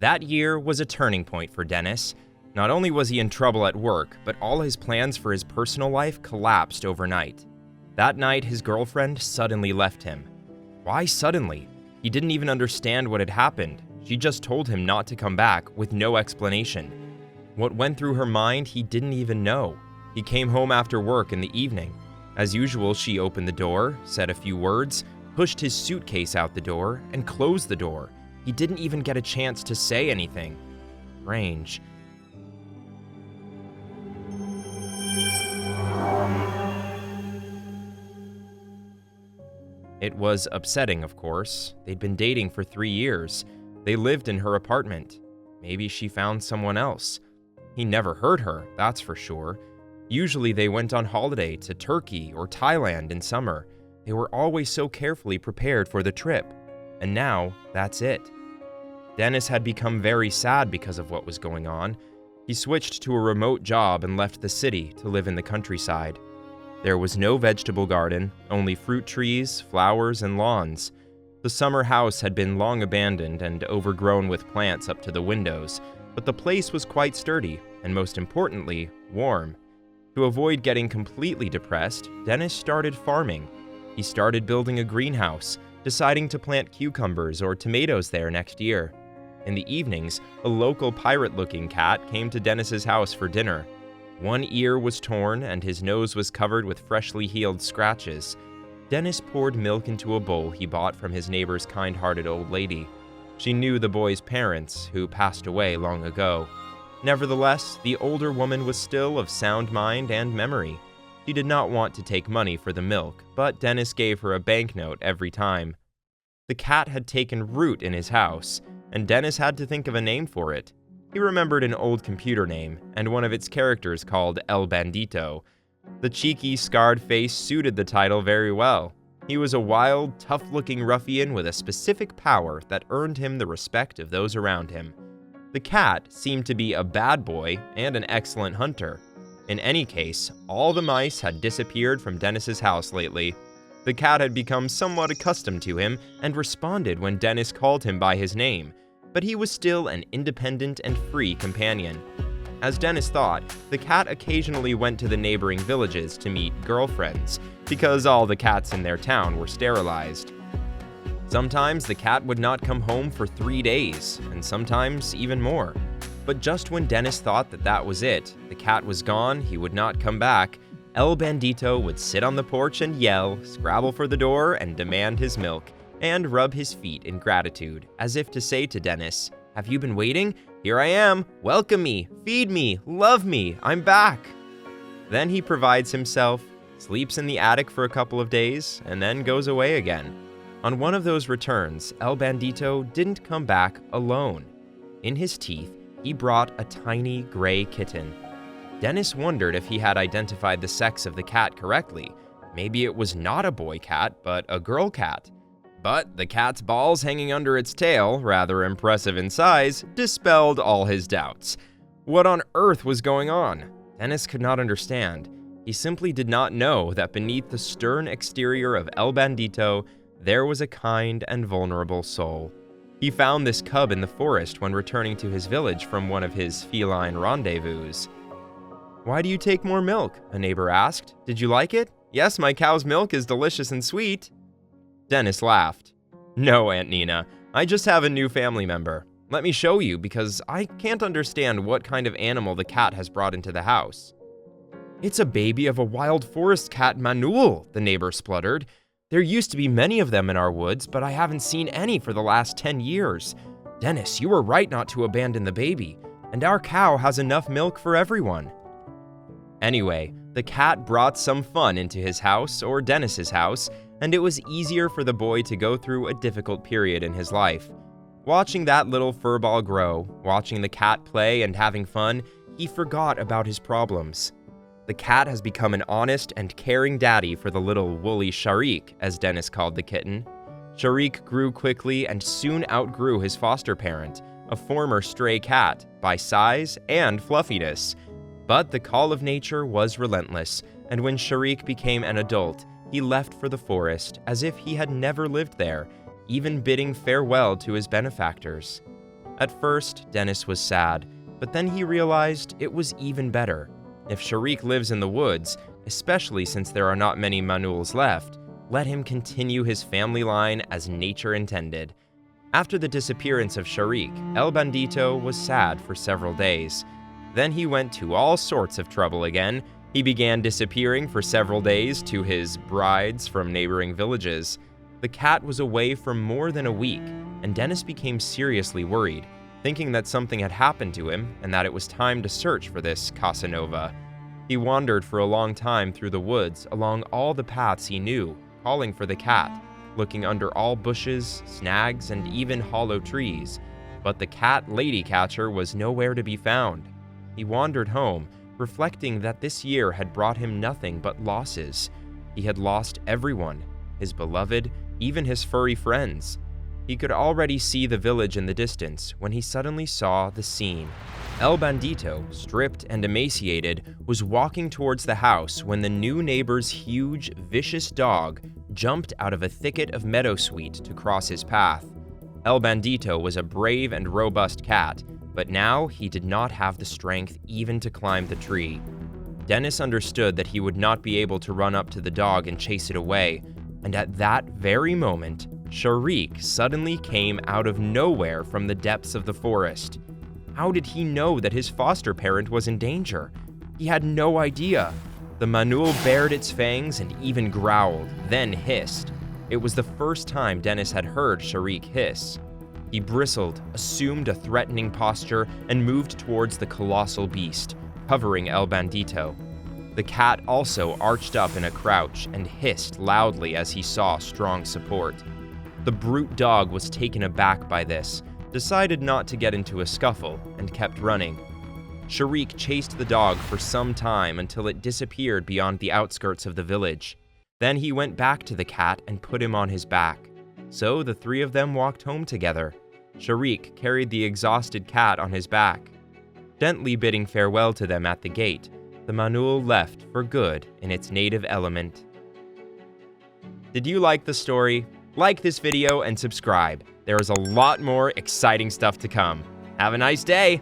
That year was a turning point for Denis. Not only was he in trouble at work, but all his plans for his personal life collapsed overnight. That night, his girlfriend suddenly left him. Why suddenly? He didn't even understand what had happened. She just told him not to come back with no explanation. What went through her mind, he didn't even know. He came home after work in the evening. As usual, she opened the door, said a few words, pushed his suitcase out the door, and closed the door. He didn't even get a chance to say anything. Strange. It was upsetting, of course. They'd been dating for 3 years. They lived in her apartment. Maybe she found someone else. He never hurt her, that's for sure. Usually they went on holiday to Turkey or Thailand in summer. They were always so carefully prepared for the trip. And now, that's it. Denis had become very sad because of what was going on. He switched to a remote job and left the city to live in the countryside. There was no vegetable garden, only fruit trees, flowers, and lawns. The summer house had been long abandoned and overgrown with plants up to the windows, but the place was quite sturdy, and most importantly, warm. To avoid getting completely depressed, Denis started farming. He started building a greenhouse, deciding to plant cucumbers or tomatoes there next year. In the evenings, a local pirate-looking cat came to Denis's house for dinner. One ear was torn and his nose was covered with freshly healed scratches. Denis poured milk into a bowl he bought from his neighbor's kind-hearted old lady. She knew the boy's parents, who passed away long ago. Nevertheless, the older woman was still of sound mind and memory. She did not want to take money for the milk, but Denis gave her a banknote every time. The cat had taken root in his house, and Denis had to think of a name for it. He remembered an old computer name, and one of its characters called El Bandito. The cheeky, scarred face suited the title very well. He was a wild, tough-looking ruffian with a specific power that earned him the respect of those around him. The cat seemed to be a bad boy and an excellent hunter. In any case, all the mice had disappeared from Denis's house lately. The cat had become somewhat accustomed to him and responded when Denis called him by his name, but he was still an independent and free companion. As Denis thought, the cat occasionally went to the neighboring villages to meet girlfriends, because all the cats in their town were sterilized. Sometimes the cat would not come home for 3 days, and sometimes even more. But just when Denis thought that was it, the cat was gone, he would not come back, El Bandito would sit on the porch and yell, scrabble for the door, and demand his milk, and rub his feet in gratitude, as if to say to Denis, "Have you been waiting? Here I am. Welcome me, feed me, love me, I'm back." Then he provides himself, sleeps in the attic for a couple of days, and then goes away again. On one of those returns, El Bandito didn't come back alone. In his teeth, he brought a tiny gray kitten. Denis wondered if he had identified the sex of the cat correctly. Maybe it was not a boy cat, but a girl cat. But the cat's balls hanging under its tail, rather impressive in size, dispelled all his doubts. What on earth was going on? Denis could not understand. He simply did not know that beneath the stern exterior of El Bandito, there was a kind and vulnerable soul. He found this cub in the forest when returning to his village from one of his feline rendezvous. "Why do you take more milk?" a neighbor asked. "Did you like it?" "Yes, my cow's milk is delicious and sweet." Denis laughed. "No, Aunt Nina, I just have a new family member. Let me show you, because I can't understand what kind of animal the cat has brought into the house." "It's a baby of a wild forest cat, Manuel," the neighbor spluttered. "There used to be many of them in our woods, but I haven't seen any for the last 10 years. Denis, you were right not to abandon the baby, and our cow has enough milk for everyone." Anyway, the cat brought some fun into his house, or Denis's house, and it was easier for the boy to go through a difficult period in his life. Watching that little furball grow, watching the cat play and having fun, he forgot about his problems. The cat has become an honest and caring daddy for the little woolly Sharik, as Denis called the kitten. Sharik grew quickly and soon outgrew his foster parent, a former stray cat, by size and fluffiness. But the call of nature was relentless, and when Sharik became an adult, he left for the forest as if he had never lived there, even bidding farewell to his benefactors. At first, Denis was sad, but then he realized it was even better. If Sharik lives in the woods, especially since there are not many Manuels left, let him continue his family line as nature intended. After the disappearance of Sharik, El Bandito was sad for several days. Then he went to all sorts of trouble again. He began disappearing for several days to his brides from neighboring villages. The cat was away for more than a week, and Denis became seriously worried, thinking that something had happened to him and that it was time to search for this Casanova. He wandered for a long time through the woods along all the paths he knew, calling for the cat, looking under all bushes, snags, and even hollow trees. But the cat lady catcher was nowhere to be found. He wandered home, reflecting that this year had brought him nothing but losses. He had lost everyone, his beloved, even his furry friends. He could already see the village in the distance when he suddenly saw the scene. El Bandito, stripped and emaciated, was walking towards the house when the new neighbor's huge, vicious dog jumped out of a thicket of meadowsweet to cross his path. El Bandito was a brave and robust cat, but now he did not have the strength even to climb the tree. Denis understood that he would not be able to run up to the dog and chase it away, and at that very moment, Sharik suddenly came out of nowhere from the depths of the forest. How did he know that his foster parent was in danger? He had no idea. The Manuel bared its fangs and even growled, then hissed. It was the first time Denis had heard Sharik hiss. He bristled, assumed a threatening posture, and moved towards the colossal beast, covering El Bandito. The cat also arched up in a crouch and hissed loudly as he saw strong support. The brute dog was taken aback by this, decided not to get into a scuffle, and kept running. Sharik chased the dog for some time until it disappeared beyond the outskirts of the village. Then he went back to the cat and put him on his back. So the three of them walked home together. Sharik carried the exhausted cat on his back. Gently bidding farewell to them at the gate, the Manuel left for good in its native element. Did you like the story? Like this video and subscribe. There is a lot more exciting stuff to come. Have a nice day!